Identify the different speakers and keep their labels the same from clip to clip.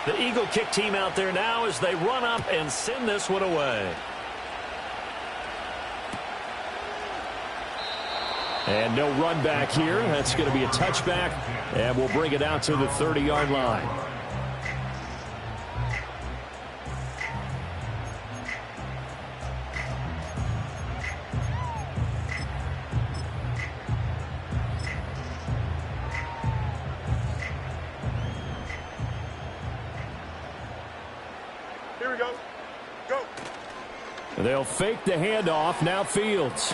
Speaker 1: The Eagle kick team out there now as they run up and send this one away. And no run back here. That's going to be a touchback, and we'll bring it out to the 30-yard line.
Speaker 2: Here we go. Go.
Speaker 1: They'll fake the handoff. Now Fields.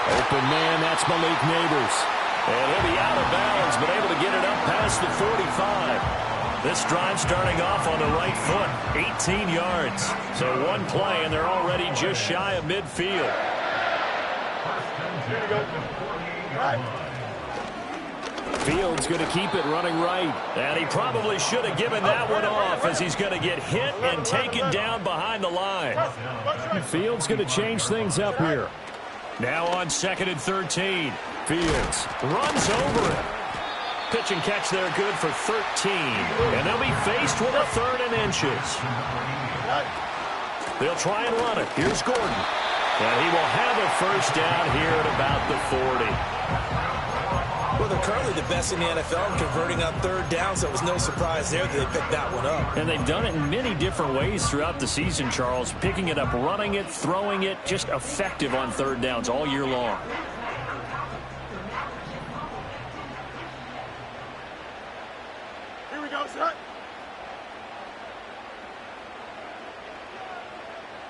Speaker 1: Open man, that's Malik Nabers. And he'll be out of bounds, but able to get it up past the 45. This drive starting off on the right foot, 18 yards. So one play, and they're already just shy of midfield.
Speaker 2: Here we go. Right.
Speaker 1: Fields going to keep it running right. And he probably should have given that one off as he's going to get hit and taken down behind the line. Fields going to change things up here. Now on 2nd and 13. Fields runs over it. Pitch and catch there good for 13. And they'll be faced with a 3rd and inches. They'll try and run it. Here's Gordon. And he will have a first down here at about the 40.
Speaker 3: Well, they're currently the best in the NFL in converting on 3rd down, so it was no surprise there that they picked that one up.
Speaker 1: And they've done it in many different ways throughout the season, Charles. Picking it up, running it, throwing it, just effective on 3rd downs all year long.
Speaker 2: Here we go, set.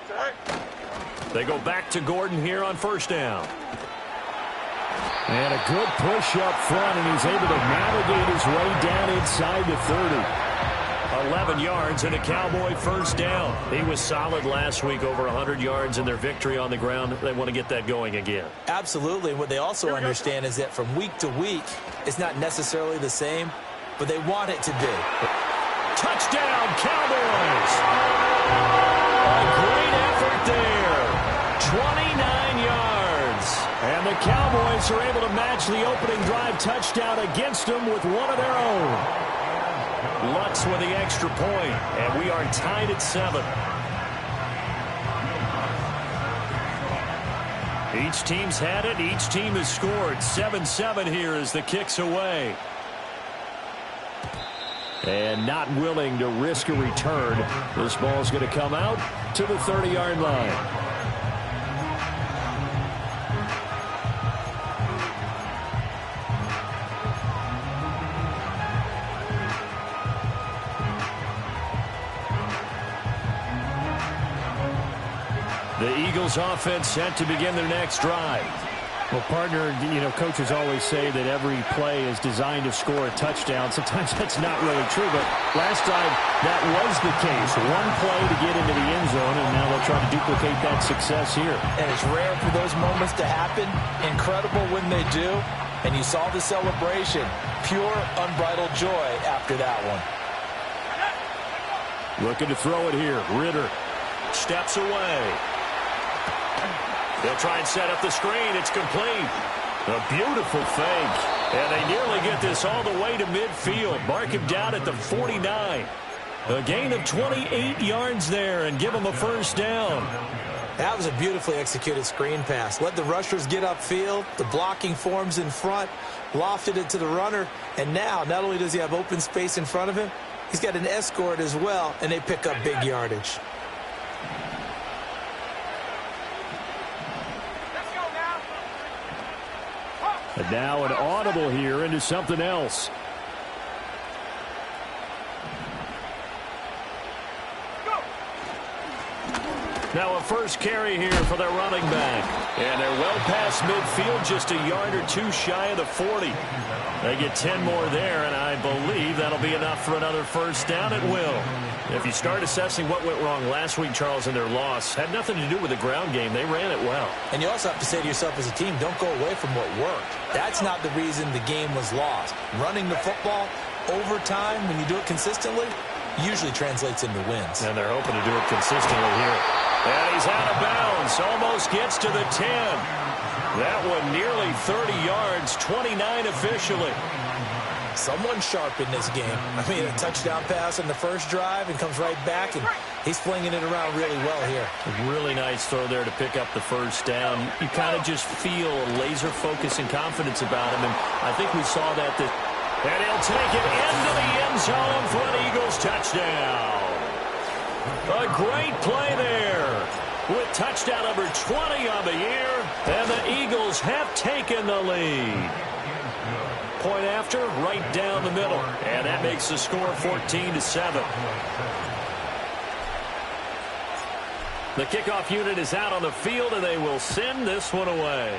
Speaker 2: Set.
Speaker 1: They go back to Gordon here on 1st down. And a good push up front, and he's able to navigate his way down inside the 30. 11 yards and a Cowboy first down. He was solid last week, over 100 yards in their victory on the ground. They want to get that going again.
Speaker 3: Absolutely. And what they also understand is that from week to week, it's not necessarily the same, but they want it to be.
Speaker 1: Touchdown, Cowboys! A great effort there. 29 yards. And the Cowboys are able to match the opening drive touchdown against them with one of their own. Lutz with the extra point, and we are tied at 7. Each team's had it. Each team has scored. 7-7 here as the kick's away. And not willing to risk a return. This ball's going to come out to the 30-yard line. The Eagles offense set to begin their next drive.
Speaker 4: Well, partner, coaches always say that every play is designed to score a touchdown. Sometimes that's not really true, but last time that was the case. One play to get into the end zone, and now they'll try to duplicate that success here.
Speaker 3: And it's rare for those moments to happen. Incredible when they do. And you saw the celebration. Pure, unbridled joy after that one.
Speaker 1: Looking to throw it here. Ritter steps away. They'll try and set up the screen. It's complete. A beautiful fake. And they nearly get this all the way to midfield. Mark him down at the 49. A gain of 28 yards there and give him a first down.
Speaker 3: That was a beautifully executed screen pass. Let the rushers get upfield. The blocking forms in front. Lofted it to the runner. And now, not only does he have open space in front of him, he's got an escort as well, and they pick up big yardage.
Speaker 1: And now an audible here into something else. Now a first carry here for their running back. And they're well past midfield, just a yard or two shy of the 40. They get 10 more there, and I believe that'll be enough for another first down. It will. If you start assessing what went wrong last week, Charles, in their loss, had nothing to do with the ground game. They ran it well.
Speaker 3: And you also have to say to yourself as a team, don't go away from what worked. That's not the reason the game was lost. Running the football over time, when you do it consistently, usually translates into wins.
Speaker 1: And they're hoping to do it consistently here. And he's out of bounds. Almost gets to the 10. That one nearly 30 yards, 29 officially.
Speaker 3: Someone sharp in this game. I mean, a touchdown pass in the first drive and comes right back, and he's flinging it around really well here.
Speaker 1: A really nice throw there to pick up the first down. You kind of just feel laser focus and confidence about him, and I think we saw that. And he'll take it into the end zone for an Eagles touchdown. A great play there with touchdown number 20 on the year, and the Eagles have taken the lead. Point after, right down the middle, and that makes the score 14-7. The kickoff unit is out on the field, and they will send this one away.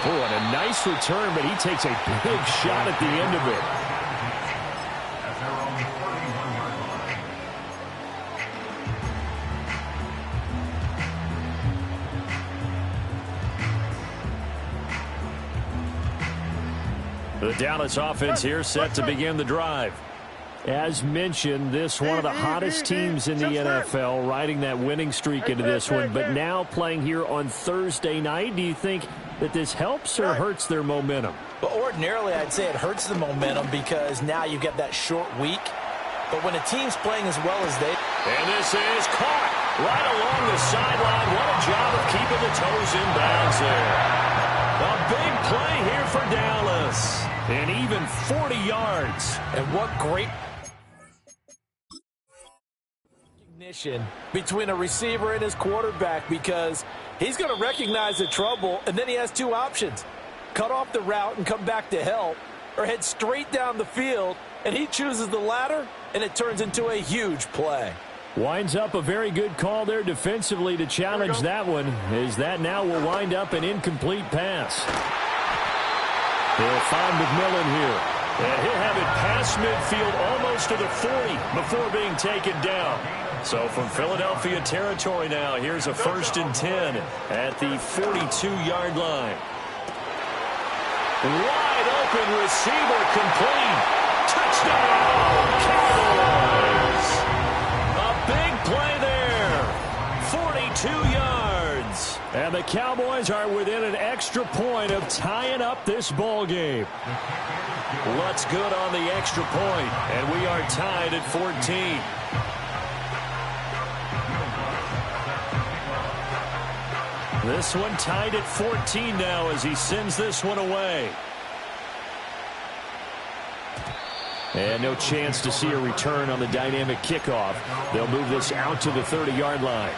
Speaker 4: Oh, and a nice return, but he takes a big shot at the end of it.
Speaker 1: The Dallas offense here set to begin the drive.
Speaker 4: As mentioned, this one of the hottest teams in the NFL, riding that winning streak into this one, but now playing here on Thursday night. Do you think that this helps or hurts their momentum?
Speaker 3: But ordinarily, I'd say it hurts the momentum because now you get that short week. But when a team's playing as well as they...
Speaker 1: And this is caught right along the sideline. What a job of keeping the toes in bounds there. A big play here for Dallas. And even 40 yards.
Speaker 3: And what great recognition between a receiver and his quarterback, because he's going to recognize the trouble, and then he has two options. Cut off the route and come back to help, or head straight down the field, and he chooses the latter, and it turns into a huge play.
Speaker 4: Winds up a very good call there defensively to challenge that one, as that now will wind up an incomplete pass. They'll find McMillan here.
Speaker 1: And he'll have it past midfield almost to the 40 before being taken down. So from Philadelphia territory now, here's a 1st and 10 at the 42-yard line. Wide open receiver complete. Touchdown, Cowboys. A big play there. 42 yards.
Speaker 4: And the Cowboys are within an extra point of tying up this ball game.
Speaker 1: Lutz good on the extra point, and we are tied at 14. This one tied at 14 now as he sends this one away.
Speaker 4: And no chance to see a return on the dynamic kickoff. They'll move this out to the 30-yard line.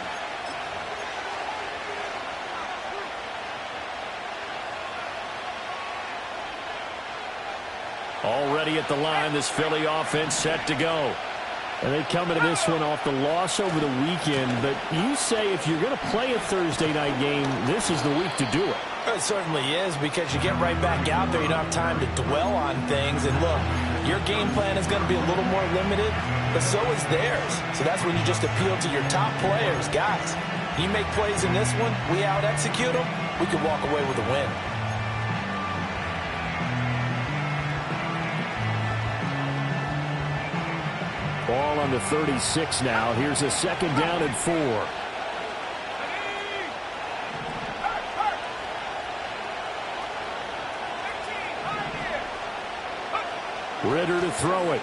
Speaker 4: Already at the line, this Philly offense set to go. And they come into this one off the loss over the weekend. But you say if you're going to play a Thursday night game, this is the week to do it.
Speaker 3: It certainly is, because you get right back out there. You don't have time to dwell on things. And look, your game plan is going to be a little more limited, but so is theirs. So that's when you just appeal to your top players. Guys, you make plays in this one, we out-execute them, we can walk away with a win.
Speaker 4: Ball on the 36 now. Here's a 2nd down and 4. Ritter to throw it.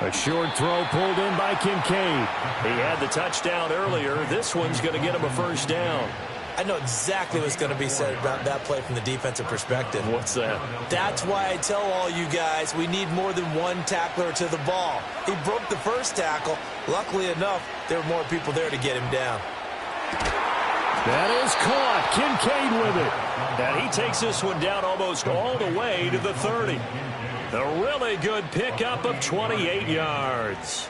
Speaker 4: A short throw pulled in by Kincaid.
Speaker 1: He had the touchdown earlier. This one's going to get him a 1st down.
Speaker 3: I know exactly what's going to be said about that play from the defensive perspective.
Speaker 1: What's that?
Speaker 3: That's why I tell all you guys we need more than one tackler to the ball. He broke the first tackle. Luckily enough, there were more people there to get him down.
Speaker 4: That is caught. Kincaid with it.
Speaker 1: And he takes this one down almost all the way to the 30. A really good pickup of 28 yards.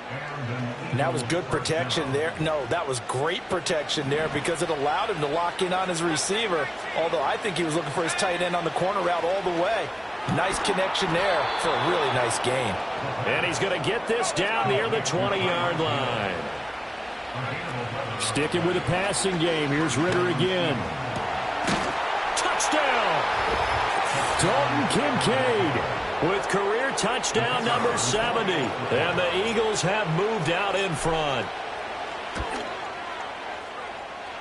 Speaker 3: And that was good protection there. No, that was great protection there because it allowed him to lock in on his receiver, although I think he was looking for his tight end on the corner route all the way. Nice connection there for a really nice gain.
Speaker 1: And he's going to get this down near the 20-yard line.
Speaker 4: Sticking with the passing game. Here's Ritter again.
Speaker 1: Touchdown!
Speaker 4: Dalton Kincaid
Speaker 1: with career touchdown number 70. And the Eagles have moved out in front.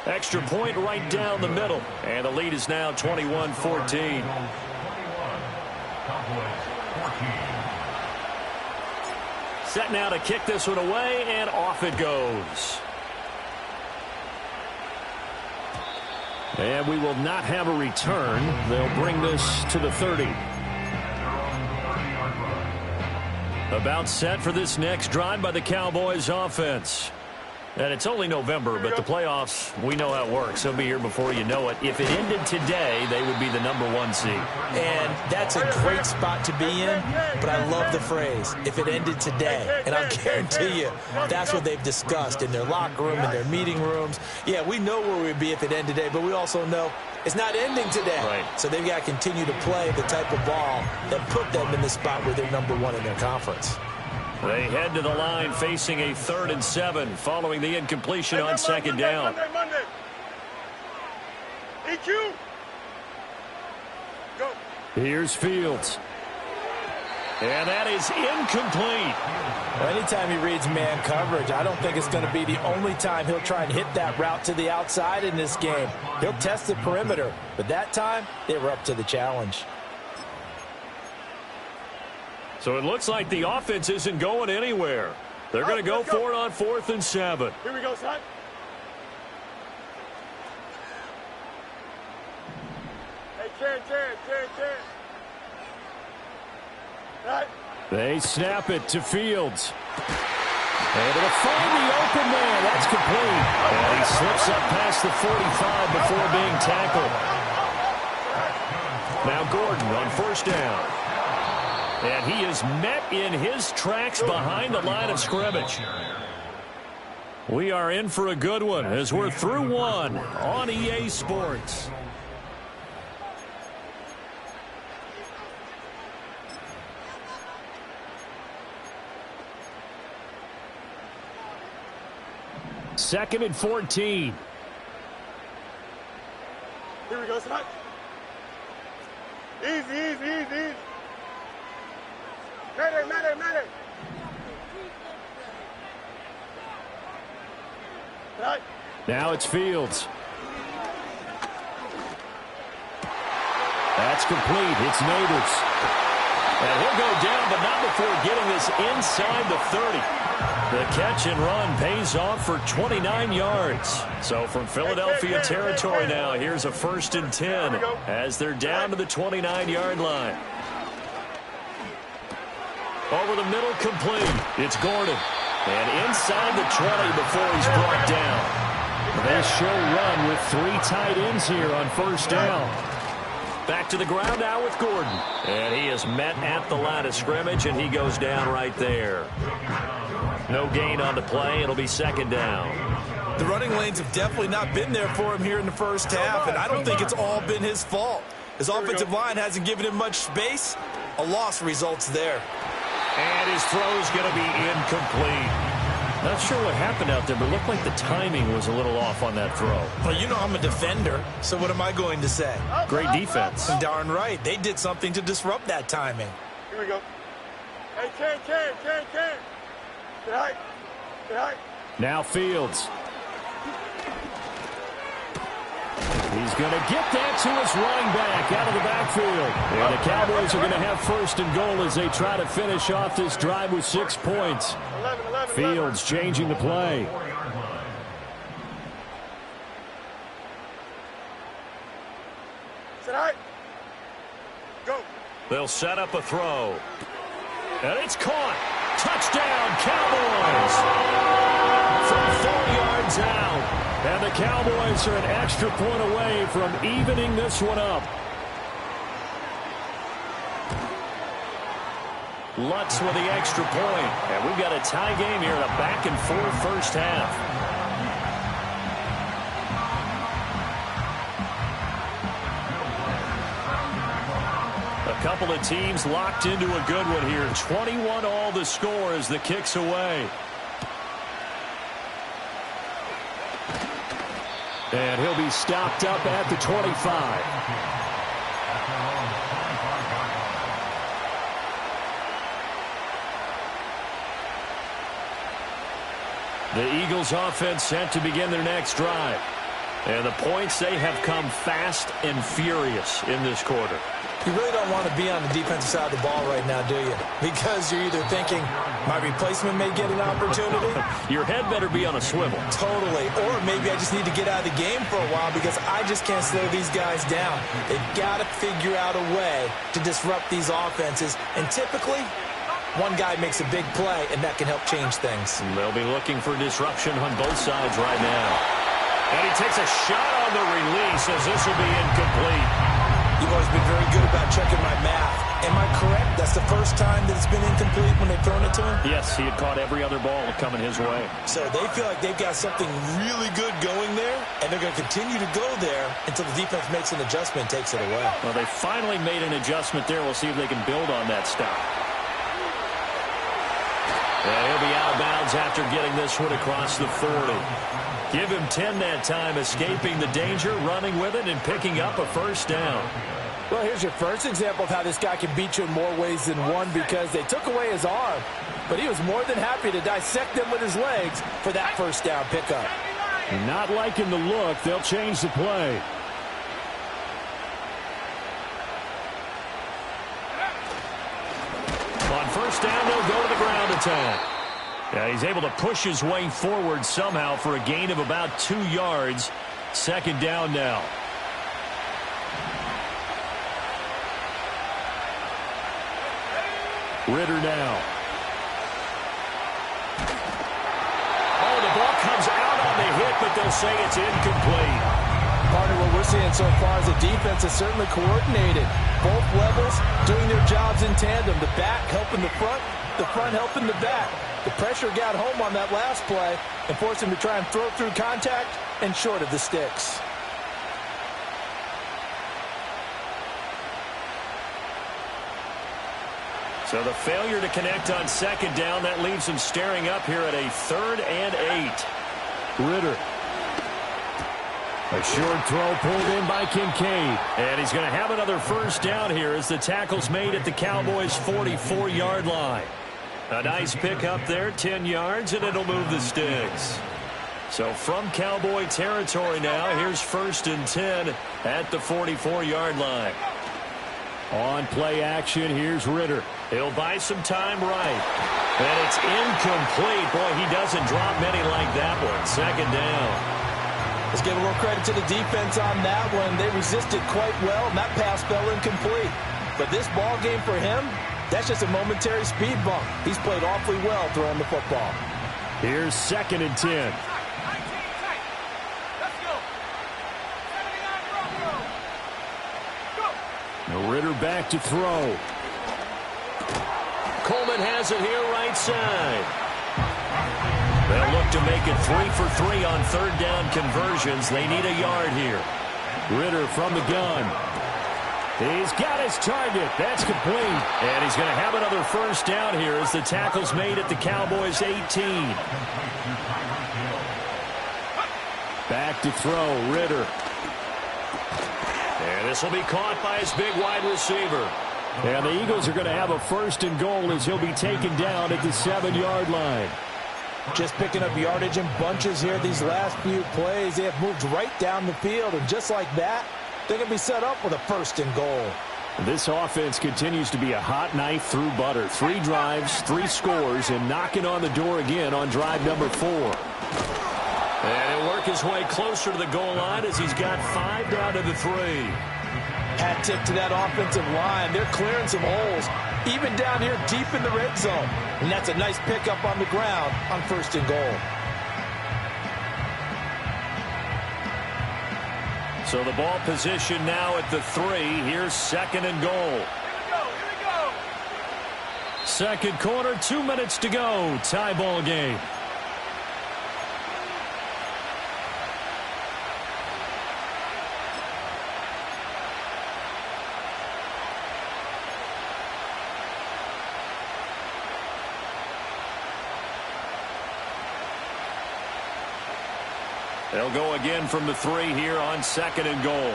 Speaker 1: Extra point right down the middle. And the lead is now 21-14. Set now to kick this one away, and off it goes. And we will not have a return. They'll bring this to the 30. About set for this next drive by the Cowboys offense. And it's only November, but the playoffs, we know how it works. They'll be here before you know it. If it ended today, they would be the #1 seed.
Speaker 3: And that's a great spot to be in, but I love the phrase, if it ended today. And I'll guarantee you, that's what they've discussed in their locker room, in their meeting rooms. Yeah, we know where we'd be if it ended today, but we also know it's not ending today.
Speaker 1: Right.
Speaker 3: So they've got to continue to play the type of ball that put them in the spot where they're #1 in their conference.
Speaker 1: They head to the line facing a 3rd and 7 following the incompletion on second down.
Speaker 2: Monday. EQ. Go.
Speaker 1: Here's Fields. And that is incomplete.
Speaker 3: Anytime he reads man coverage, I don't think it's going to be the only time he'll try and hit that route to the outside in this game. He'll test the perimeter, but that time they were up to the challenge.
Speaker 1: So it looks like the offense isn't going anywhere. They're going to go for it on 4th and 7.
Speaker 2: Here we go, son. Hey, Ken. Right.
Speaker 1: They snap it to Fields. Able to find the open man. That's complete. And he slips up past the 45 before being tackled. Now Gordon on 1st down. And he is met in his tracks behind the line of scrimmage. We are in for a good one as we're through one on EA Sports. Second and 14.
Speaker 2: Here we go, son. Easy. Medic. Right.
Speaker 1: Now it's Fields. That's complete. It's Neighbors. And he'll go down, but not before getting this inside the 30. The catch and run pays off for 29 yards. So from Philadelphia territory now, here's a 1st and 10 as they're down to the 29-yard line. Over the middle, complete. It's Gordon. And inside the 20 before he's brought down. They show run with 3 tight ends here on 1st down. Back to the ground now with Gordon. And he is met at the line of scrimmage, and he goes down right there. No gain on the play. It'll be 2nd down.
Speaker 3: The running lanes have definitely not been there for him here in the first half, and I don't think it's all been his fault. His offensive line hasn't given him much space. A loss results there.
Speaker 1: And his throw's going to be incomplete. Not sure what happened out there, but it looked like the timing was a little off on that throw.
Speaker 3: Well, you know I'm a defender, so what am I going to say?
Speaker 1: Great defense.
Speaker 3: Darn right. They did something to disrupt that timing.
Speaker 2: Here we go. Hey, Ken. Get high.
Speaker 1: Now Fields. He's going to get that to his running back out of the backfield. And the Cowboys are going to have 1st and goal as they try to finish off this drive with 6 points.
Speaker 2: 11.
Speaker 1: Fields changing the play.
Speaker 2: Sit high. Go.
Speaker 1: They'll set up a throw. And it's caught. Touchdown, Cowboys. From 4 yards out. And the Cowboys are an extra point away from evening this one up. Lutz with the extra point. And we've got a tie game here in a back-and-forth first half. A couple of teams locked into a good one here. 21 all the score as the kick's away. And he'll be stopped up at the 25. The Eagles offense set to begin their next drive. And the points, they have come fast and furious in this quarter.
Speaker 3: You really don't want to be on the defensive side of the ball right now, do you? Because you're either thinking, my replacement may get an opportunity.
Speaker 1: Your head better be on a swivel.
Speaker 3: Totally. Or maybe I just need to get out of the game for a while because I just can't slow these guys down. They've got to figure out a way to disrupt these offenses. And typically, one guy makes a big play, and that can help change things.
Speaker 1: They'll be looking for disruption on both sides right now. And he takes a shot on the release as this will be incomplete.
Speaker 3: You've always been very good about checking my math. Am I correct? That's the first time that it's been incomplete when they've thrown it to him?
Speaker 1: Yes, he had caught every other ball coming his way.
Speaker 3: So they feel like they've got something really good going there, and they're going to continue to go there until the defense makes an adjustment and takes it away.
Speaker 1: Well, they finally made an adjustment there. We'll see if they can build on that stop. And he'll be out of bounds after getting this one across the 40. Give him 10 that time, escaping the danger, running with it, and picking up a first down.
Speaker 5: Well, here's your first example of how this guy can beat you in more ways than one because they took away his arm, but he was more than happy to dissect them with his legs for that first down pickup.
Speaker 4: Not liking the look. They'll change the play.
Speaker 1: On first down, they'll go to the ground attack. Yeah, he's able to push his way forward somehow for a gain of about 2 yards. Second down now.
Speaker 4: Ridder now.
Speaker 1: Oh, the ball comes out on the hit, but they'll say it's incomplete.
Speaker 5: Partner, what we're seeing so far is the defense is certainly coordinated. Both levels doing their jobs in tandem. The back helping the front helping the back. The pressure got home on that last play and forced him to try and throw through contact and short of the sticks.
Speaker 1: So the failure to connect on second down, that leaves him staring up here at a 3rd and 8.
Speaker 4: Ridder. A short throw pulled in by Kincaid.
Speaker 1: And he's going to have another first down here as the tackle's made at the Cowboys' 44-yard line. A nice pick up there, 10 yards, and it'll move the sticks. So from Cowboy territory now, here's 1st and 10 at the 44-yard line.
Speaker 4: On play action, here's Ridder.
Speaker 1: He'll buy some time right. And it's incomplete. Boy, he doesn't drop many like that one. Second down.
Speaker 5: Let's give a little credit to the defense on that one. They resisted quite well, and that pass fell incomplete. But this ball game for him, that's just a momentary speed bump. He's played awfully well throwing the football.
Speaker 4: Here's 2nd and 10. Ridder back to throw.
Speaker 1: Coleman has it here right side. They'll look to make it 3 for 3 on 3rd down conversions. They need a yard here.
Speaker 4: Ridder from the gun. He's got his target. That's complete.
Speaker 1: And he's going to have another first down here as the tackle's made at the Cowboys' 18.
Speaker 4: Back to throw, Ridder.
Speaker 1: And this will be caught by his big wide receiver.
Speaker 4: And the Eagles are going to have a 1st and goal as he'll be taken down at the 7-yard line.
Speaker 5: Just picking up yardage in bunches here these last few plays. They have moved right down the field, and just like that, they're going to be set up with a 1st and goal.
Speaker 4: This offense continues to be a hot knife through butter. 3 drives, 3 scores, and knocking on the door again on drive number 4.
Speaker 1: And he'll work his way closer to the goal line as he's got 5 down to the 3.
Speaker 5: Hat tip to that offensive line. They're clearing some holes, even down here deep in the red zone. And that's a nice pickup on the ground on 1st and goal.
Speaker 1: So the ball position now at the 3. Here's 2nd and goal.
Speaker 2: Here we go.
Speaker 1: Second quarter, 2 minutes to go. Tie ball game. They'll go again from the 3 here on 2nd and goal.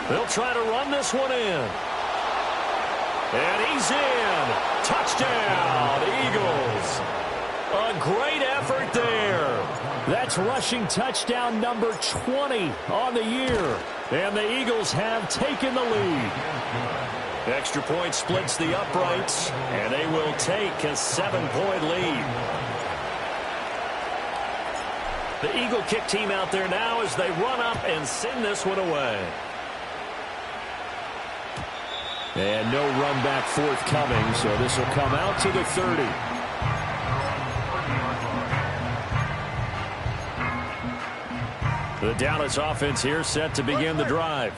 Speaker 1: They'll try to run this one in. And he's in. Touchdown, It's rushing touchdown number 20 on the year. And the Eagles have taken the lead. Extra point splits the uprights, and they will take a 7-point lead. The Eagle kick team out there now as they run up and send this one away. And no run back forthcoming, so this will come out to the 30. The Dallas offense here set to begin the drive.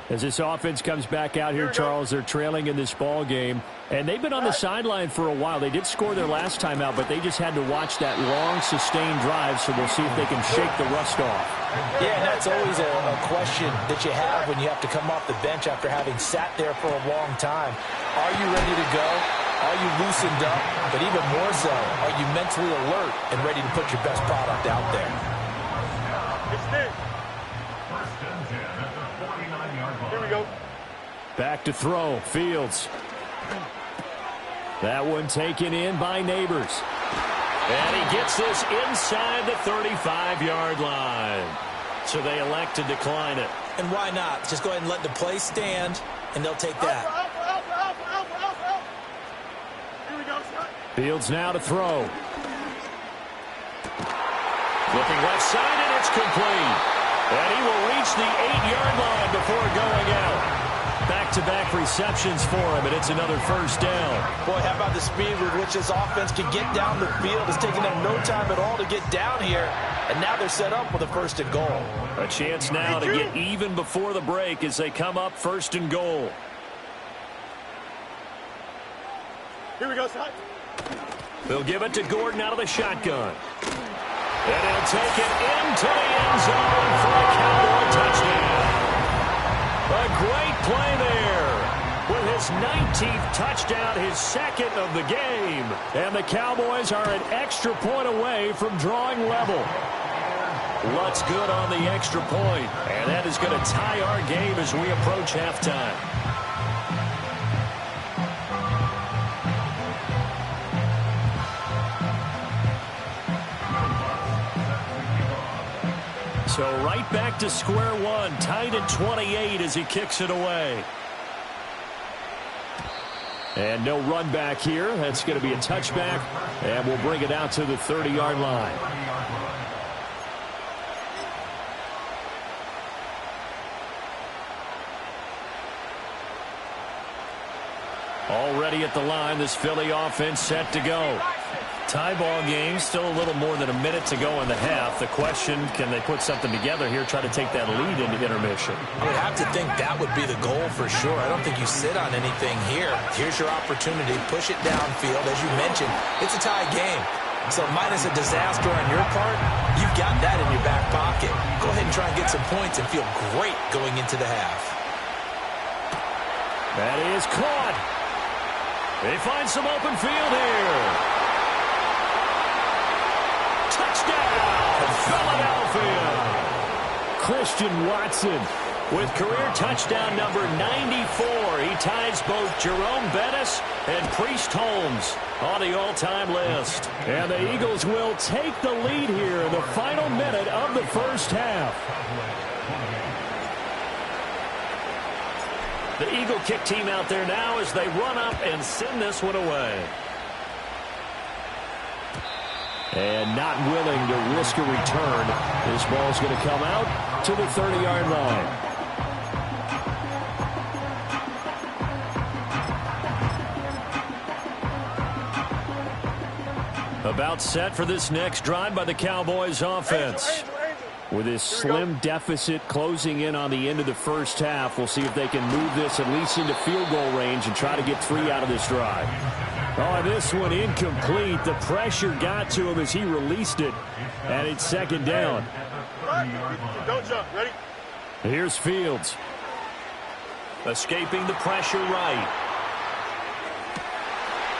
Speaker 1: As this offense comes back out here, Charles, they're trailing in this ball game. And they've been on the sideline for a while. They did score their last time out, but they just had to watch that long, sustained drive, so we'll see if they can shake the rust off.
Speaker 5: Yeah, and that's always a question that you have when you have to come off the bench after having sat there for a long time. Are you ready to go? Are you loosened up? But even more so, are you mentally alert and ready to put your best product out there?
Speaker 2: Here we go.
Speaker 1: Back to throw. Fields. That one taken in by Neighbors. And he gets this inside the 35-yard line. So they elect to decline it.
Speaker 5: And why not? Just go ahead and let the play stand, and they'll take that.
Speaker 2: Alpha. Here we go, Scott.
Speaker 1: Fields now to throw. Looking left side, and it's complete. And he will reach the 8-yard line before going out. Back-to-back receptions for him, and it's another first down.
Speaker 5: Boy, how about the speed with which this offense can get down the field? It's taking them no time at all to get down here, and now they're set up with a 1st and goal.
Speaker 1: A chance now to get even before the break as they come up 1st and goal.
Speaker 2: Here we go, Scott.
Speaker 1: They'll give it to Gordon out of the shotgun. And he'll take it into the end zone for a Cowboy touchdown. A great play there with his 19th touchdown, his 2nd of the game. And the Cowboys are an extra point away from drawing level. Lutz good on the extra point, and that is going to tie our game as we approach halftime. So right back to square one, tied at 28 as he kicks it away. And no run back here. That's going to be a touchback, and we'll bring it out to the 30-yard line. Already at the line, this Philly offense set to go. Tie ball game, still a little more than a minute to go in the half. The question, can they put something together here, try to take that lead into intermission?
Speaker 5: I would have to think that would be the goal for sure. I don't think you sit on anything here. Here's your opportunity. Push it downfield. As you mentioned, it's a tie game. So minus a disaster on your part, you've got that in your back pocket. Go ahead and try and get some points and feel great going into the half.
Speaker 1: That is caught. They find some open field here. Touchdown, Philadelphia. Christian Watson with career touchdown number 94. He ties both Jerome Bettis and Priest Holmes on the all-time list. And the Eagles will take the lead here in the final minute of the first half. The Eagle kick team out there now as they run up and send this one away. And not willing to risk a return. This ball's going to come out to the 30-yard line. About set for this next drive by the Cowboys offense. With this slim deficit closing in on the end of the first half, we'll see if they can move this at least into field goal range and try to get 3 out of this drive. Oh, this one incomplete. The pressure got to him as he released it, and it's second down.
Speaker 2: Don't jump. Ready?
Speaker 1: Here's Fields. Escaping the pressure right.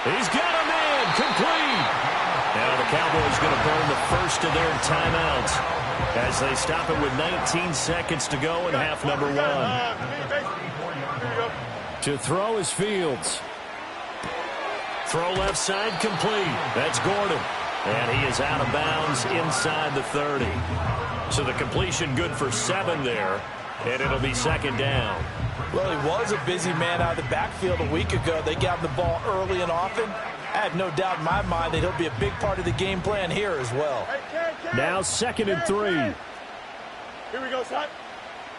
Speaker 1: He's got a man. Complete. Now the Cowboys going to burn the first of their timeouts as they stop it with 19 seconds to go in half number 1. To throw is Fields. Throw left side complete. That's Gordon. And he is out of bounds inside the 30. So the completion good for 7 there, and it'll be second down.
Speaker 5: Well, he was a busy man out of the backfield a week ago. They got him the ball early and often. I have no doubt in my mind that he'll be a big part of the game plan here as well.
Speaker 4: Now 2nd and 3.
Speaker 2: Here we go, son.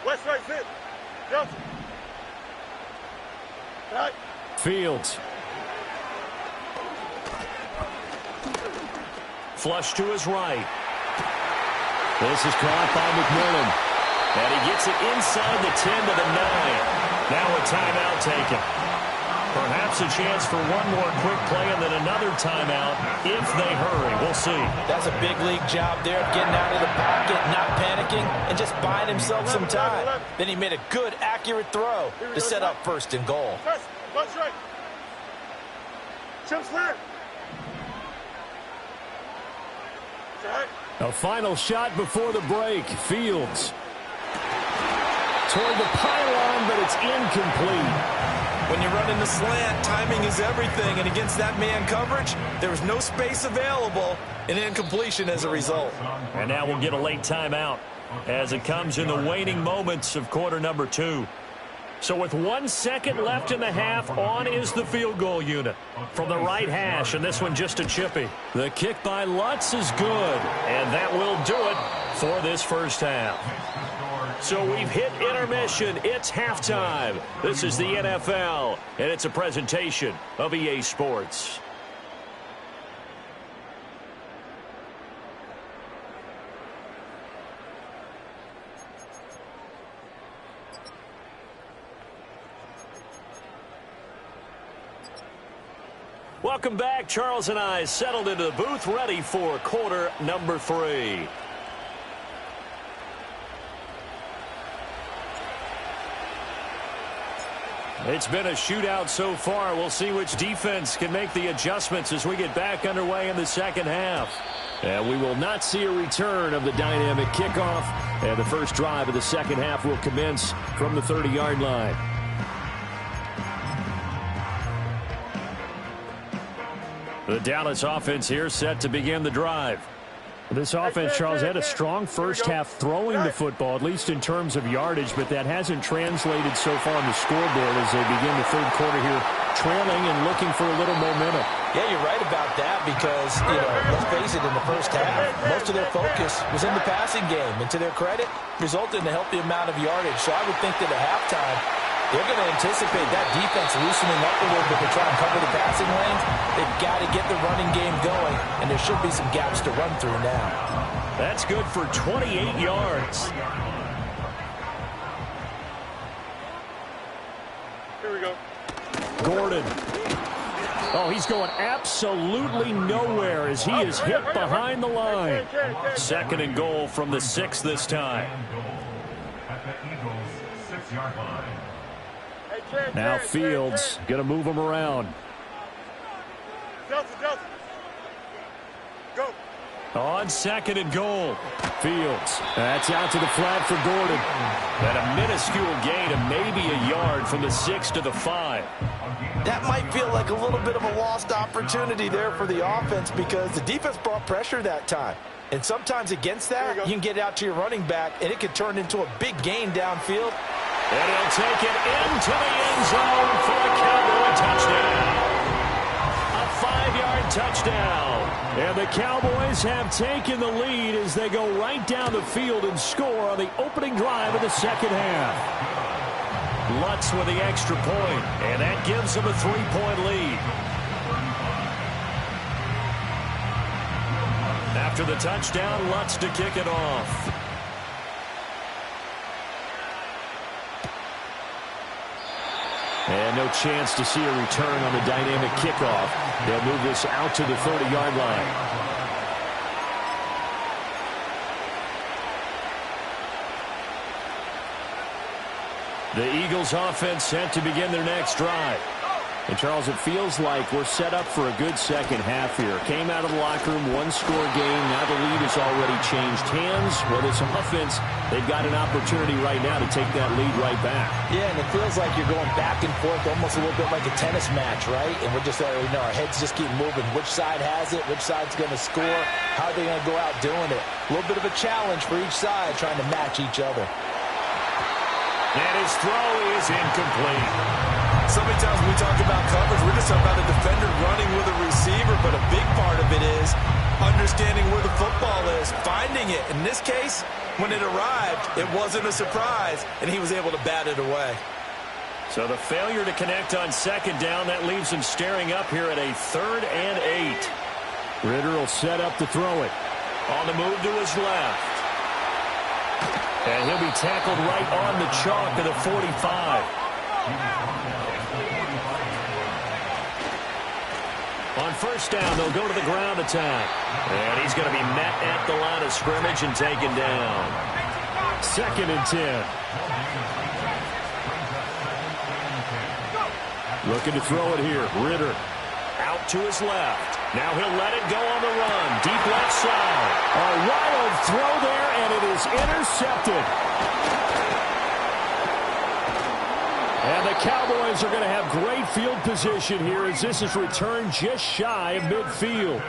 Speaker 2: West right, sit. Johnson. Right.
Speaker 1: Fields. Flush to his right. This is caught by McMillan. And he gets it inside the 10 to the 9. Now a timeout taken. Perhaps a chance for one more quick play and then another timeout if they hurry. We'll see.
Speaker 5: That's a big league job there, getting out of the pocket, not panicking, and just buying himself some time. Then he made a good, accurate throw to set up 1st and goal.
Speaker 2: Bunch right. Chimps left.
Speaker 4: A final shot before the break. Fields. Toward the pylon, but it's incomplete.
Speaker 5: When you're running the slant, timing is everything, and against that man coverage, there was no space available, and incompletion as a result.
Speaker 1: And now we'll get a late timeout as it comes in the waning moments of quarter number 2. So with 1 second left in the half, on is the field goal unit from the right hash, and this one just a chippy. The kick by Lutz is good, and that will do it for this first half. So we've hit intermission. It's halftime. This is the NFL, and it's a presentation of EA Sports. Welcome back. Charles and I settled into the booth, ready for quarter number 3. It's been a shootout so far. We'll see which defense can make the adjustments as we get back underway in the second half. And we will not see a return of the dynamic kickoff. And the first drive of the second half will commence from the 30-yard line. The Dallas offense here set to begin the drive. This offense, Charles, had a strong first half throwing the football, at least in terms of yardage, but that hasn't translated so far on the scoreboard as they begin the third quarter here, trailing and looking for a little momentum.
Speaker 5: Yeah, you're right about that because, let's face it, in the first half, most of their focus was in the passing game. And to their credit, resulted in a healthy amount of yardage. So I would think that at halftime, they're going to anticipate that defense loosening up a little bit to try and cover the passing lanes. They've got to get the running game going, and there should be some gaps to run through now.
Speaker 1: That's good for 28 yards.
Speaker 2: Here we go.
Speaker 1: Gordon. Oh, he's going absolutely nowhere as he is hit behind the line. 2nd and goal from the 6 this time. Now Fields going to move him around.
Speaker 2: Johnson. Go.
Speaker 1: On 2nd and goal. Fields. That's out to the flat for Gordon. And a minuscule gain of maybe a yard from the 6 to the 5.
Speaker 5: That might feel like a little bit of a lost opportunity there for the offense because the defense brought pressure that time. And sometimes against that, you can get out to your running back, and it could turn into a big gain downfield.
Speaker 1: And he'll take it into the end zone for a Cowboy touchdown. A 5-yard touchdown. And the Cowboys have taken the lead as they go right down the field and score on the opening drive of the second half. Lutz with the extra point, and that gives them a 3-point lead. After the touchdown, Lutz to kick it off. And no chance to see a return on the dynamic kickoff. They'll move this out to the 30-yard line. The Eagles offense set to begin their next drive.
Speaker 4: And, Charles, it feels like we're set up for a good second half here. Came out of the locker room, one-score game. Now the lead has already changed hands. Well, this offense, they've got an opportunity right now to take that lead right back.
Speaker 5: Yeah, and it feels like you're going back and forth, almost a little bit like a tennis match, right? And we're just, our heads just keep moving. Which side has it? Which side's going to score? How are they going to go out doing it? A little bit of a challenge for each side, trying to match each other.
Speaker 1: And his throw is incomplete.
Speaker 3: So many times when we talk about coverage, we're just talking about a defender running with a receiver, but a big part of it is understanding where the football is, finding it. In this case, when it arrived, it wasn't a surprise, and he was able to bat it away.
Speaker 1: So the failure to connect on second down, that leaves him staring up here at a 3rd and 8.
Speaker 4: Ridder will set up to throw it.
Speaker 1: On the move to his left. And he'll be tackled right on the chalk of the 45. On first down, they'll go to the ground attack. And he's going to be met at the line of scrimmage and taken down.
Speaker 4: 2nd and 10. Looking to throw it here. Ridder.
Speaker 1: Out to his left. Now he'll let it go on the run. Deep left side.
Speaker 4: A wild throw there, and it is intercepted. And the Cowboys are going to have great field position here as this is returned just shy of midfield.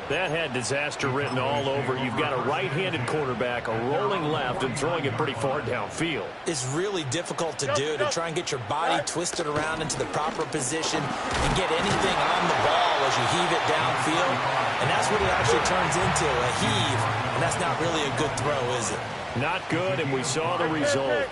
Speaker 1: That had disaster written all over. You've got a right-handed quarterback, a rolling left, and throwing it pretty far downfield.
Speaker 3: It's really difficult to do, to try and get your body twisted around into the proper position and get anything on the ball as you heave it downfield. And that's what it actually turns into, a heave. And that's not really a good throw, is it?
Speaker 1: Not good, and we saw the result.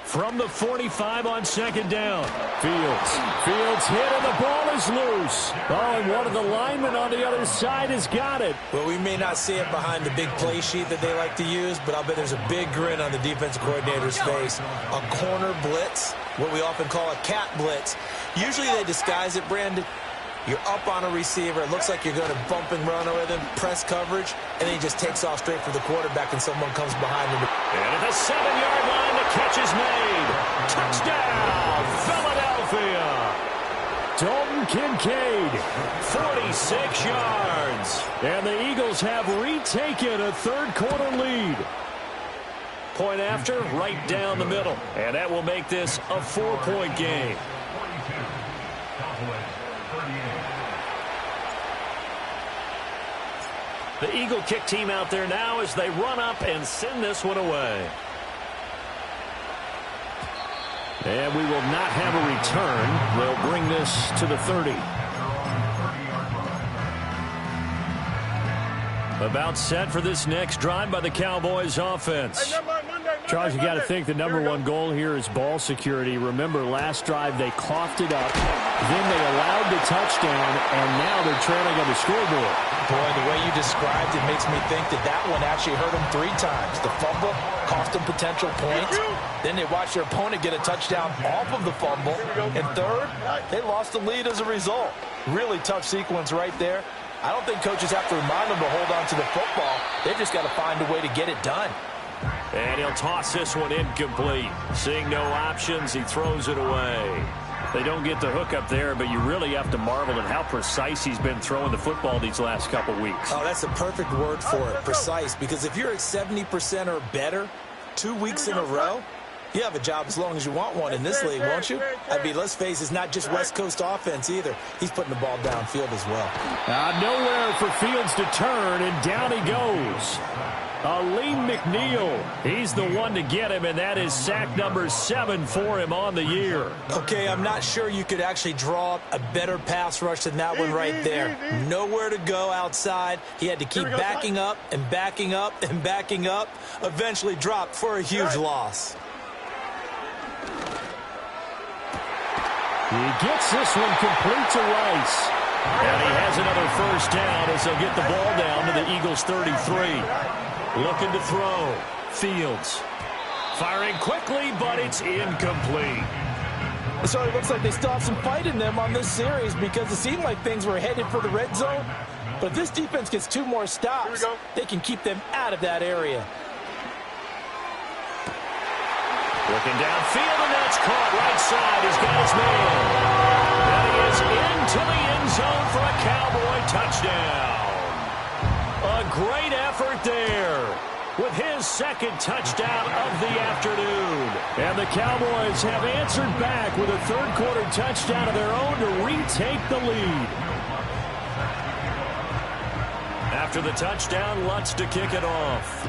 Speaker 1: From the 45 on second down.
Speaker 4: Fields hit, and the ball is loose. Oh, and one of the linemen on the other side has got it.
Speaker 3: Well, we may not see it behind the big play sheet that they like to use, but I'll bet there's a big grin on the defensive coordinator's face. A corner blitz, what we often call a cat blitz. Usually they disguise it, Brandon. You're up on a receiver. It looks like you're going to bump and run with him, press coverage, and then he just takes off straight for the quarterback, and someone comes behind him.
Speaker 1: And at the 7-yard line, the catch is made. Touchdown, Philadelphia.
Speaker 4: Dalton Kincaid.
Speaker 1: 46 yards.
Speaker 4: And the Eagles have retaken a third-quarter lead.
Speaker 1: Point after, right down the middle. And that will make this a 4-point game. The Eagle kick team out there now as they run up and send this one away.
Speaker 4: And we will not have a return. They'll bring this to the 30.
Speaker 1: About set for this next drive by the Cowboys offense.
Speaker 4: Charles, you got to think the #1 goal here is ball security. Remember, last drive they coughed it up, then they allowed the touchdown, and now they're trailing on the scoreboard.
Speaker 5: Boy, the way you described it makes me think that that one actually hurt them 3 times. The fumble cost them potential points. Then they watched their opponent get a touchdown off of the fumble. And third, they lost the lead as a result. Really tough sequence right there. I don't think coaches have to remind them to hold on to the football. They've just got to find a way to get it done.
Speaker 1: And he'll toss this one incomplete. Seeing no options, he throws it away. They don't get the hook up there, but you really have to marvel at how precise he's been throwing the football these last couple weeks.
Speaker 3: Oh, that's a perfect word for it, precise, because if you're at 70% or better 2 weeks in a row, you have a job as long as you want one in this league, won't you? I mean, let's face it, it's not just West Coast offense either. He's putting the ball downfield as well.
Speaker 4: Nowhere for Fields to turn, and down he goes. Aleem McNeil, he's the one to get him, and that is sack number 7 for him on the year.
Speaker 3: Okay, I'm not sure you could actually draw up a better pass rush than that one right there. Nowhere to go outside. He had to keep backing up and backing up and backing up. Eventually dropped for a huge loss.
Speaker 4: He gets this one complete to Rice.
Speaker 1: And he has another first down as they'll get the ball down to the Eagles' 33. Looking to throw. Fields. Firing quickly, but it's incomplete.
Speaker 5: So it looks like they still have some fight in them on this series because it seemed like things were headed for the red zone. But if this defense gets 2 more stops, they can keep them out of that area.
Speaker 1: Looking downfield, and that's caught right side. He's got his man. And he is into the end zone for a Cowboy touchdown. A great effort there with his second touchdown of the afternoon.
Speaker 4: And the Cowboys have answered back with a third-quarter touchdown of their own to retake the lead.
Speaker 1: After the touchdown, Lutz to kick it off.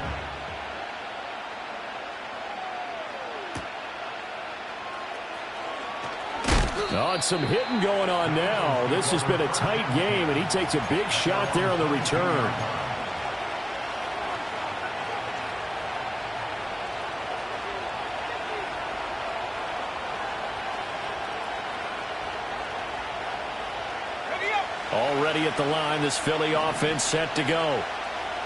Speaker 4: Oh, and some hitting going on now. This has been a tight game, and he takes a big shot there on the return.
Speaker 1: Already at the line, this Philly offense set to go.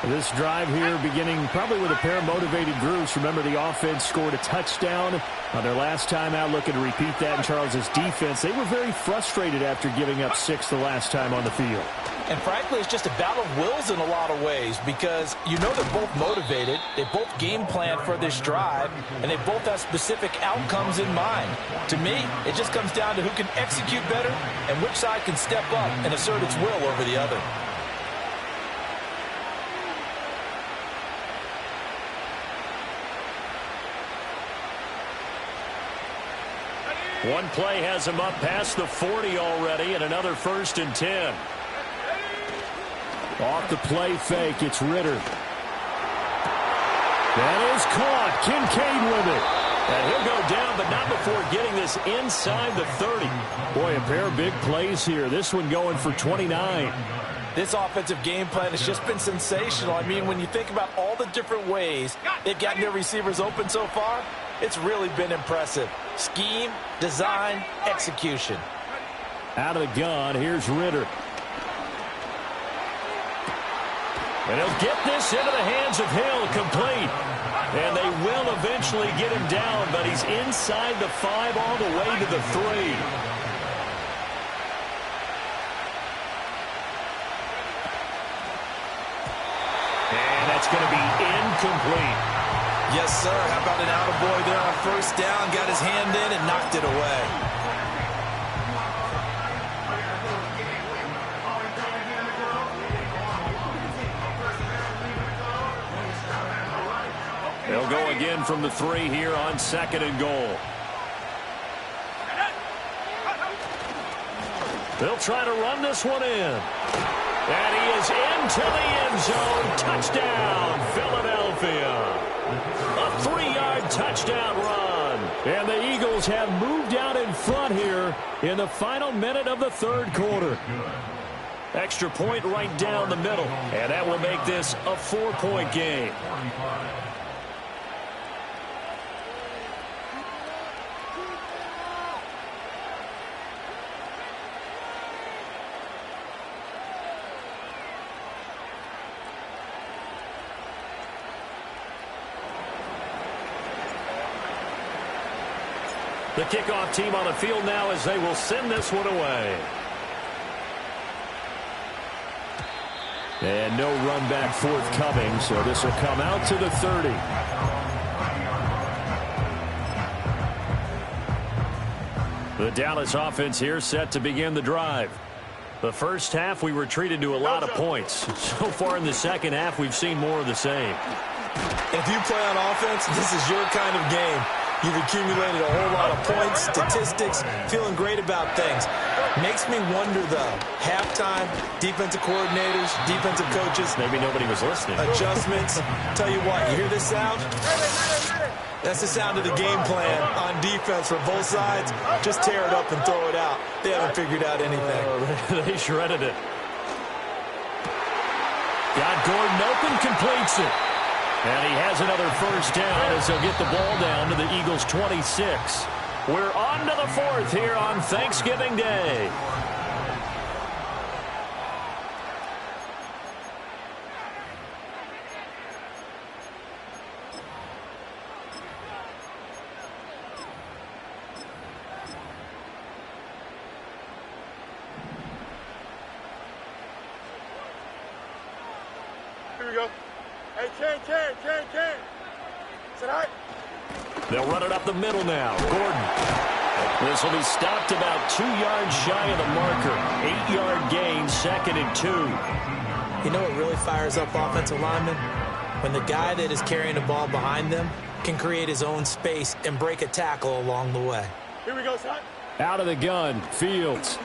Speaker 4: This drive here beginning probably with a pair of motivated groups. Remember, the offense scored a touchdown on their last time out, looking to repeat that in Charles's defense. They were very frustrated after giving up 6 the last time on the field.
Speaker 5: And frankly, it's just a battle of wills in a lot of ways because you know they're both motivated, they both game plan for this drive, and they both have specific outcomes in mind. To me, it just comes down to who can execute better and which side can step up and assert its will over the other.
Speaker 1: One play has him up past the 40 already, and another 1st and 10.
Speaker 4: Off the play fake, it's Ritter. That is caught. Kincaid with it.
Speaker 1: And he'll go down, but not before getting this inside the 30.
Speaker 4: Boy, a pair of big plays here. This one going for 29.
Speaker 5: This offensive game plan has just been sensational. I mean, when you think about all the different ways they've gotten their receivers open so far, it's really been impressive. Scheme, design, execution.
Speaker 4: Out of the gun, here's Ritter.
Speaker 1: And he'll get this into the hands of Hill, complete. And they will eventually get him down, but he's inside the 5 all the way to the 3. And that's going to be incomplete.
Speaker 5: Yes, sir. How about an attaboy there on 1st down? Got his hand in and knocked it away.
Speaker 1: They'll go again from the 3 here on 2nd and goal. They'll try to run this one in. And he is into the end zone. Touchdown, Philadelphia. A 3-yard touchdown run.
Speaker 4: And the Eagles have moved out in front here in the final minute of the 3rd quarter.
Speaker 1: Extra point right down the middle. And that will make this a 4-point game. The kickoff team on the field now as they will send this one away.
Speaker 4: And no run back forthcoming, so this will come out to the 30.
Speaker 1: The Dallas offense here set to begin the drive. The first half, we were treated to a lot of points. So far in the second half, we've seen more of the same.
Speaker 5: If you play on offense, this is your kind of game. You've accumulated a whole lot of points, statistics, feeling great about things. Makes me wonder, though, halftime, defensive coordinators, defensive coaches.
Speaker 1: Maybe nobody was listening.
Speaker 5: Adjustments. Tell you what, you hear this sound? That's the sound of the game plan on defense for both sides. Just tear it up and throw it out. They haven't figured out anything.
Speaker 1: They shredded it. Got Gordon open, completes it. And he has another 1st down as they'll get the ball down to the Eagles' 26. We're on to the 4th here on Thanksgiving Day.
Speaker 2: Here we go. Hey, Ken. Sit high.
Speaker 1: They'll run it up the middle now. Gordon. This will be stopped about 2 yards shy of the marker. 8-yard gain, 2nd and 2.
Speaker 3: You know what really fires up offensive linemen? When the guy that is carrying the ball behind them can create his own space and break a tackle along the way.
Speaker 2: Here we go, son.
Speaker 4: Out of the gun, Fields.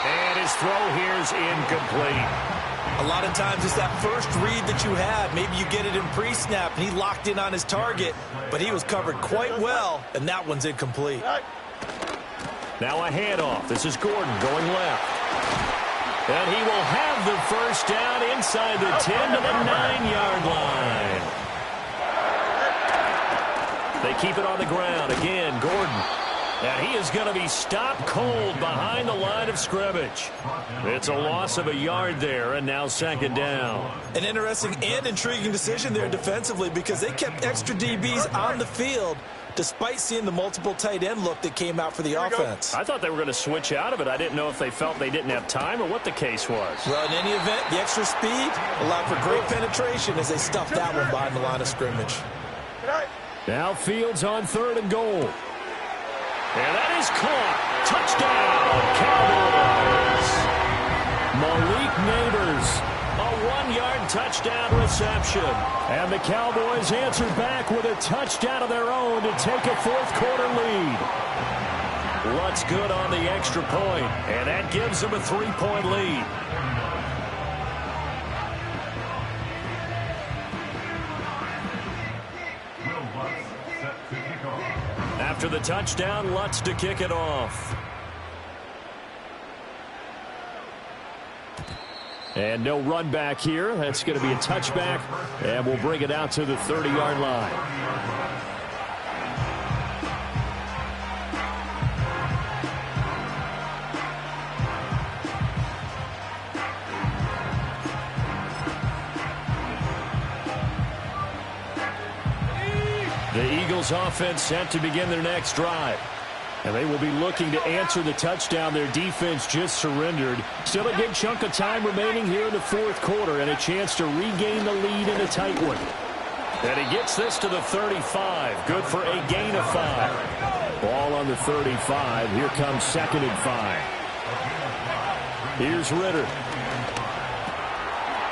Speaker 1: And his throw here's incomplete.
Speaker 3: A lot of times it's that first read that you have. Maybe you get it in pre-snap, and he locked in on his target, but he was covered quite well, and that one's incomplete.
Speaker 1: Now a handoff. This is Gordon going left. And he will have the first down inside the 10 to the 9-yard line. They keep it on the ground. Again, Gordon. And he is going to be stopped cold behind the line of scrimmage. It's a loss of a yard there, and now 2nd down.
Speaker 3: An interesting and intriguing decision there defensively because they kept extra DBs on the field despite seeing the multiple tight end look that came out for the offense.
Speaker 1: I thought they were going to switch out of it. I didn't know if they felt they didn't have time or what the case was.
Speaker 3: Well, in any event, the extra speed allowed for great penetration as they stuffed that one behind the line of scrimmage.
Speaker 1: Now Fields on 3rd and goal. And that is caught. Touchdown, Cowboys. Malik Neighbors, a 1-yard touchdown reception. And the Cowboys answer back with a touchdown of their own to take a 4th-quarter lead. Lutz good on the extra point, and that gives them a 3-point lead. After the touchdown, Lutz to kick it off. And no run back here. That's going to be a touchback, and we'll bring it out to the 30-yard line. The Eagles offense set to begin their next drive. And they will be looking to answer the touchdown their defense just surrendered. Still a good chunk of time remaining here in the 4th quarter and a chance to regain the lead in a tight one. And he gets this to the 35. Good for a gain of 5. Ball on the 35. Here comes 2nd and 5. Here's Ritter.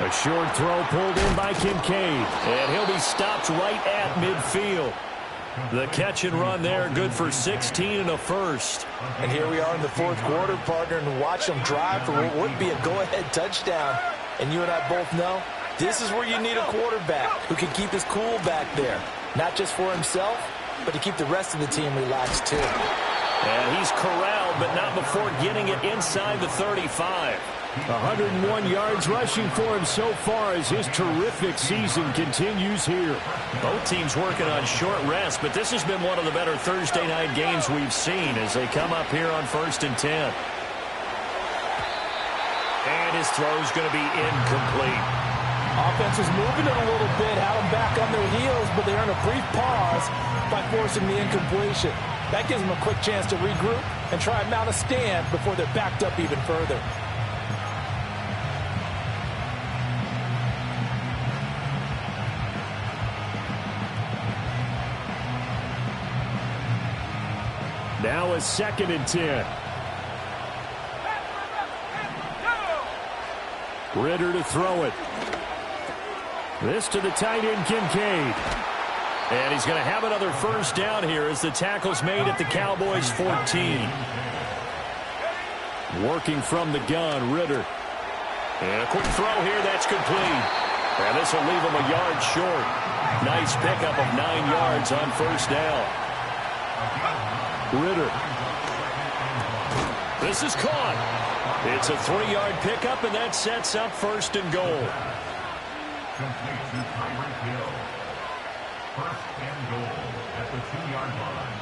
Speaker 1: A short throw pulled in by Kincaid. And he'll be stopped right at midfield. The catch and run there, good for 16 and a first.
Speaker 3: And here we are in the 4th quarter, partner, and watch them drive for what would be a go-ahead touchdown. And you and I both know this is where you need a quarterback who can keep his cool back there. Not just for himself, but to keep the rest of the team relaxed too.
Speaker 1: And he's corralled, but not before getting it inside the 35.
Speaker 4: 101 yards rushing for him so far as his terrific season continues here.
Speaker 1: Both teams working on short rest, but this has been one of the better Thursday night games we've seen as they come up here on 1st and 10. And his throw's going to be incomplete.
Speaker 5: Offense was moving it a little bit, had them back on their heels, but they earn a brief pause by forcing the incompletion. That gives them a quick chance to regroup and try and mount a stand before they're backed up even further.
Speaker 4: Now a 2nd and 10. Ritter to throw it. This to the tight end, Kincaid.
Speaker 1: And he's going to have another first down here as the tackle's made at the Cowboys' 14.
Speaker 4: Working from the gun, Ritter.
Speaker 1: And a quick throw here, that's complete. And this will leave him a yard short. Nice pickup of 9 yards on first down.
Speaker 4: Ritter.
Speaker 1: This is caught. It's a 3-yard pickup, and that sets up 1st and goal.
Speaker 6: Complete to Tyreek Hill. 1st and goal at the 2-yard line.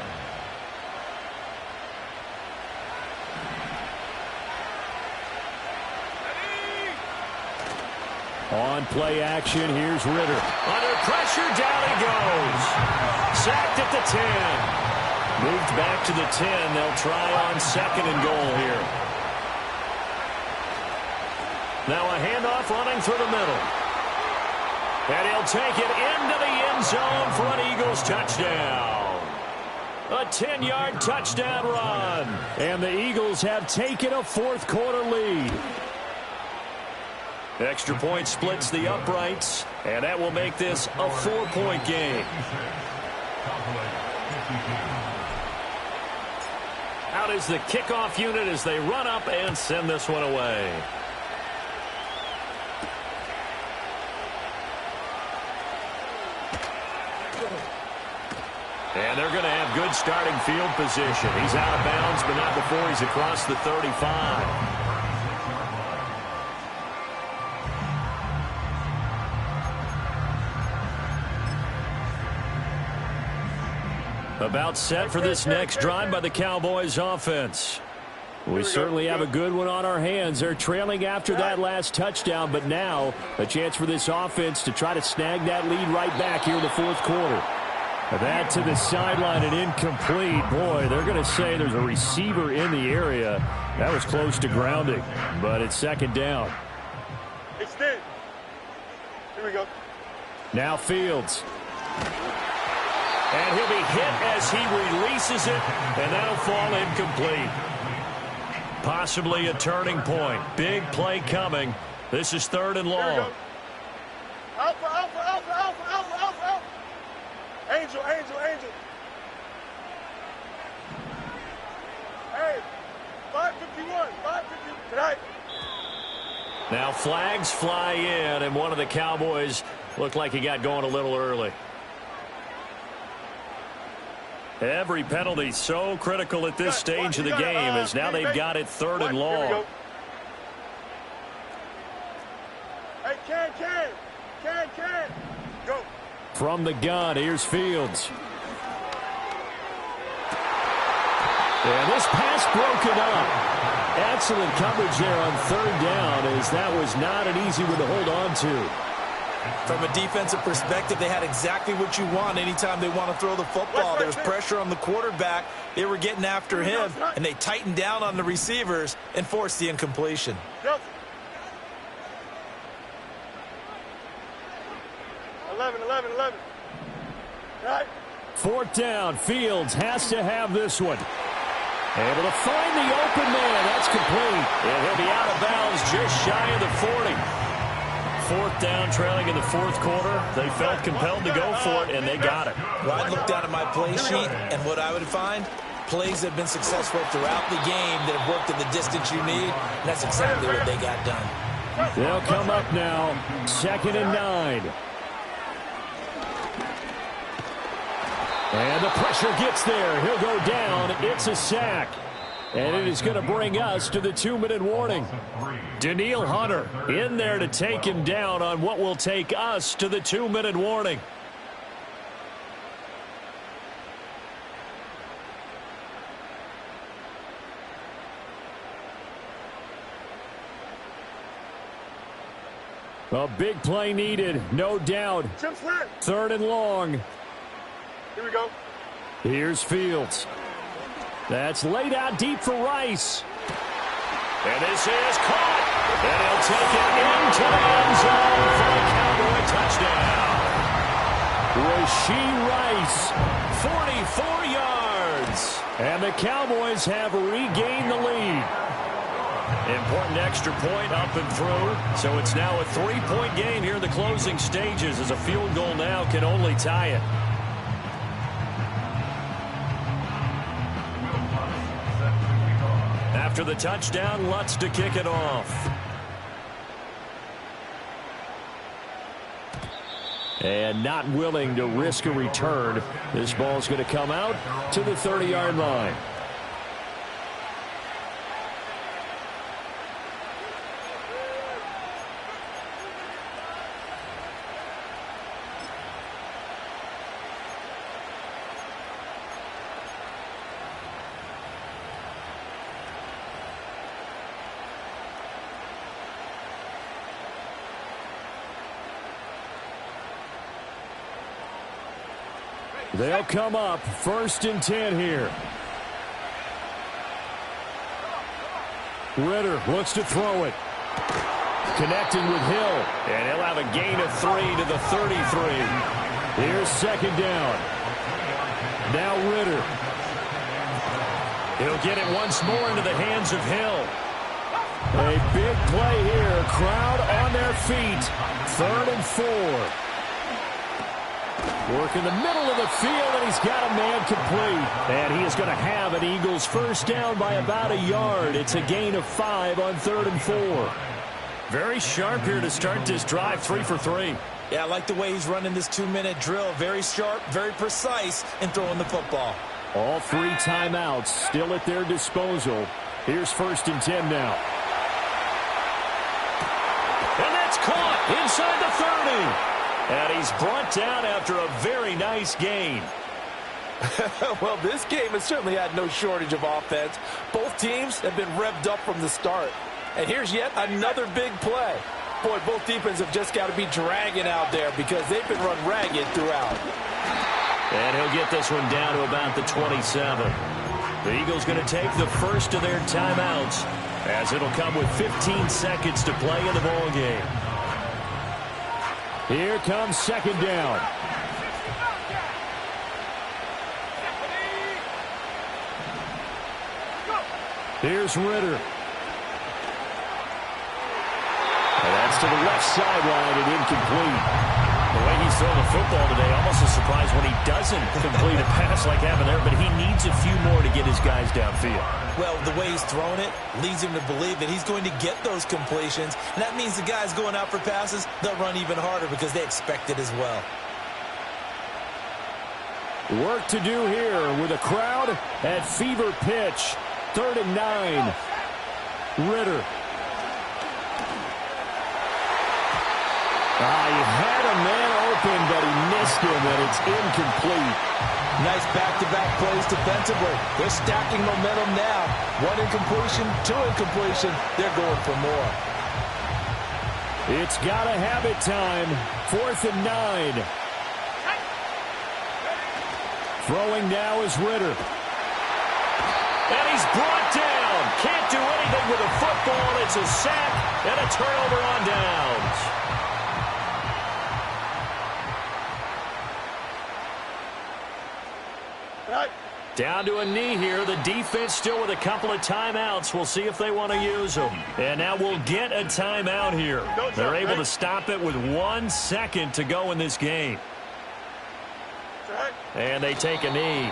Speaker 4: On play action, here's Ritter.
Speaker 1: Under pressure, down he goes. Sacked at the 10. Moved back to the 10. They'll try on 2nd and goal here. Now a handoff running through the middle. And he'll take it into the end zone for an Eagles touchdown. A 10-yard touchdown run.
Speaker 4: And the Eagles have taken a fourth-quarter lead.
Speaker 1: Extra point splits the uprights, and that will make this a 4-point game. Out is the kickoff unit as they run up and send this one away. And they're going to have good starting field position. He's out of bounds, but not before he's across the 35. About set for this next drive by the Cowboys offense.
Speaker 4: We certainly have a good one on our hands. They're trailing after that last touchdown, but now a chance for this offense to try to snag that lead right back here in the fourth quarter. That to the sideline and incomplete. Boy, they're going to say there's a receiver in the area. That was close to grounding, but it's second down.
Speaker 2: Extend. Here we go.
Speaker 4: Now Fields.
Speaker 1: And he'll be hit as he releases it, and that'll fall incomplete. Possibly a turning point. Big play coming. This is third and long.
Speaker 2: Alpha, alpha, alpha, alpha, alpha, alpha, alpha. Angel, angel, angel. Hey, 551, 551. Tonight.
Speaker 1: Now flags fly in, and one of the Cowboys looked like he got going a little early. Every penalty so critical at this stage of the game as now they've got it third and long.
Speaker 2: Hey, can. Go.
Speaker 4: From the gun, here's Fields. And this pass broken up. Excellent coverage there on third down, as that was not an easy one to hold on to.
Speaker 3: From a defensive perspective, they had exactly what you want anytime they want to throw the football. There was pressure on the quarterback. They were getting after him, and they tightened down on the receivers and forced the incompletion.
Speaker 2: 11. Right.
Speaker 4: Fourth down. Fields has to have this one. Able to find the open man. That's complete.
Speaker 1: And he'll be out of bounds just shy of the 40. Fourth down, trailing in the fourth quarter. They felt compelled to go for it, and they got it.
Speaker 3: Well, I'd look down at my play sheet, and what I would find, plays that have been successful throughout the game that have worked in the distance you need, and that's exactly what they got done.
Speaker 4: They'll come up now, 2nd and 9. And the pressure gets there. He'll go down. It's a sack. And it is going to bring us to the 2-minute warning. Danielle Hunter in there to take him down on what will take us to the 2-minute warning. A big play needed, no doubt. 3rd and long.
Speaker 2: Here we go.
Speaker 4: Here's Fields. That's laid out deep for Rice.
Speaker 1: And this is caught. And he'll take it into the end zone for a Cowboy touchdown.
Speaker 4: Rashee Rice,
Speaker 1: 44 yards.
Speaker 4: And the Cowboys have regained the lead.
Speaker 1: Important extra point up and through. So it's now a 3-point game here in the closing stages, as a field goal now can only tie it. After the touchdown, Lutz to kick it off.
Speaker 4: And not willing to risk a return. This ball's going to come out to the 30-yard line. They'll come up 1st and 10 here. Ritter looks to throw it.
Speaker 1: Connecting with Hill. And he'll have a gain of 3 to the 33. Here's second down. Now Ritter. He'll get it once more into the hands of Hill. A big play here. Crowd on their feet. 3rd and 4. Work in the middle of the field, and he's got a man complete. And he is going to have an Eagles first down by about a yard. It's a gain of 5 on 3rd and 4. Very sharp here to start this drive, 3 for 3.
Speaker 5: Yeah, I like the way he's running this 2-minute drill. Very sharp, very precise in throwing the football.
Speaker 1: All 3 timeouts still at their disposal. Here's 1st and 10 now. And that's caught inside the 30. And he's brought down after a very nice gain.
Speaker 5: Well, this game has certainly had no shortage of offense. Both teams have been revved up from the start. And here's yet another big play. Boy, both defenses have just got to be dragging out there because they've been run ragged throughout.
Speaker 1: And he'll get this one down to about the 27. The Eagles going to take the first of their timeouts as it'll come with 15 seconds to play in the ball game. Here comes second down. Here's Ritter. And that's to the left sideline and incomplete. The way he's throwing the football today, almost a surprise when he doesn't complete a pass like having there, but he needs a few more to get his guys downfield.
Speaker 5: Well, the way he's throwing it leads him to believe that he's going to get those completions, and that means the guys going out for passes, they'll run even harder because they expect it as well.
Speaker 1: Work to do here with a crowd at fever pitch. 3rd and 9. Ritter. He had a man open, but he missed him, and it's incomplete.
Speaker 5: Nice back-to-back plays defensively. They're stacking momentum now. 1 incompletion, 2 incompletion. They're going for more.
Speaker 1: It's got to have it time. 4th and 9. Throwing now is Ritter. And he's brought down. Can't do anything with a football. It's a sack and a turnover on downs. Down to a knee here. The defense still with a couple of timeouts. We'll see if they want to use them. And now we'll get a timeout here. They're able to stop it with 1 second to go in this game. And they take a knee.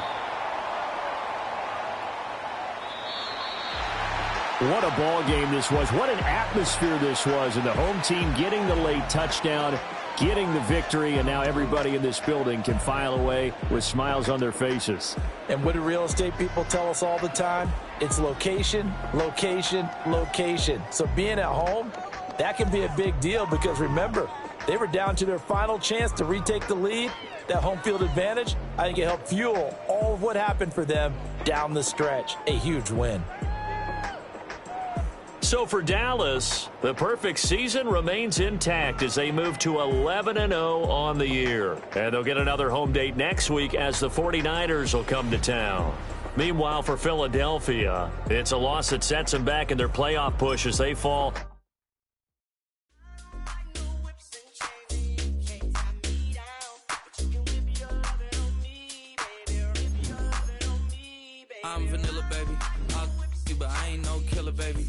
Speaker 1: What a ball game this was. What an atmosphere this was. And the home team getting the late touchdown, getting the victory, and now everybody in this building can file away with smiles on their faces.
Speaker 5: And what do real estate people tell us all the time? It's location, location, location. So being at home, that can be a big deal because remember, they were down to their final chance to retake the lead. That home field advantage, I think it helped fuel all of what happened for them down the stretch. A huge win.
Speaker 1: So for Dallas, the perfect season remains intact as they move to 11-0 on the year. And they'll get another home date next week as the 49ers will come to town. Meanwhile, for Philadelphia, it's a loss that sets them back in their playoff push as they fall.
Speaker 7: I'm vanilla, baby. I'll you, but I ain't no killer, baby.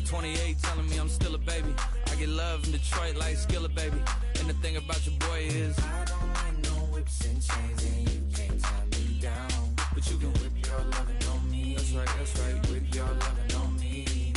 Speaker 7: 28 telling me I'm still a baby. I get love in Detroit like Skilla, baby. And the thing about your boy is I don't like no whips and chains, and you can't tie me down. But you can whip your lovin' on me. That's right, whip your lovin' on me.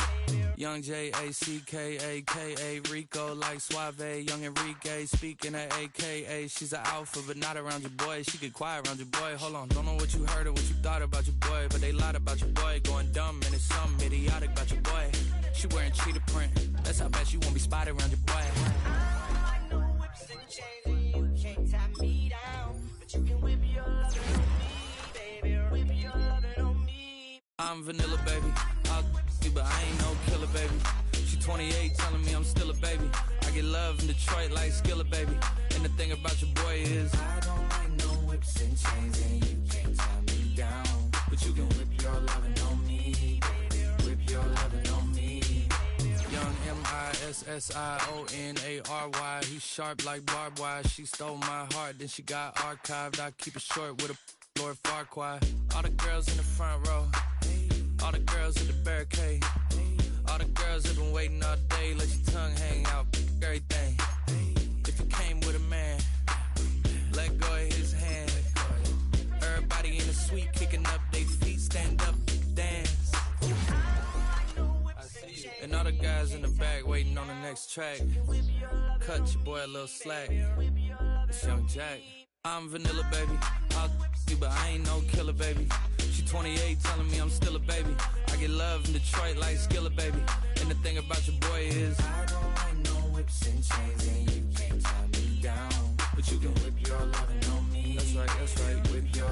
Speaker 7: Young J-A-C-K-A-K-A, Rico like Suave, young Enrique, speaking at AKA. She's an alpha, but not around your boy. She get quiet around your boy. Hold on, don't know what you heard or what you thought about your boy, but they lied about your boy. Going dumb, and it's something idiotic about your boy. She wearing cheetah print. That's how bad she won't be spotted around your boy. I don't like no whips and chains, and you can't tie me down. But you can whip your lovin' on me, baby. Whip your lovin' on me. I'm vanilla, baby. I'll you, but I ain't no killer, baby. She 28 telling me I'm still a baby. I get love in Detroit like Skilla, baby. And the thing about your boy is I don't like no whips and chains, and you can't tie me down. But you can whip your lovin' on me, baby. Whip your lovin' on me. Young That's Sionary. He's sharp like barbed wire. She stole my heart, then she got archived. I keep it short with a Lord Farquaad. All the girls in the front row, all the girls at the barricade, all the girls have been waiting all day. Let your tongue hang out, everything. If you came with a man, let go of his hand. Everybody in the suite kicking up their feet, stand up, dance. I see you. And all the guys in the back waiting on the next track. Cut your boy a little slack. It's Young Jack. I'm vanilla, baby. I'll you, but I ain't no killer, baby. She 28, telling me I'm still a baby. I get love in Detroit like Skillet, baby. And the thing about your boy is I don't like no whips and chains, and you can't tie me down. But you can whip your lovin' on me. That's right, whip your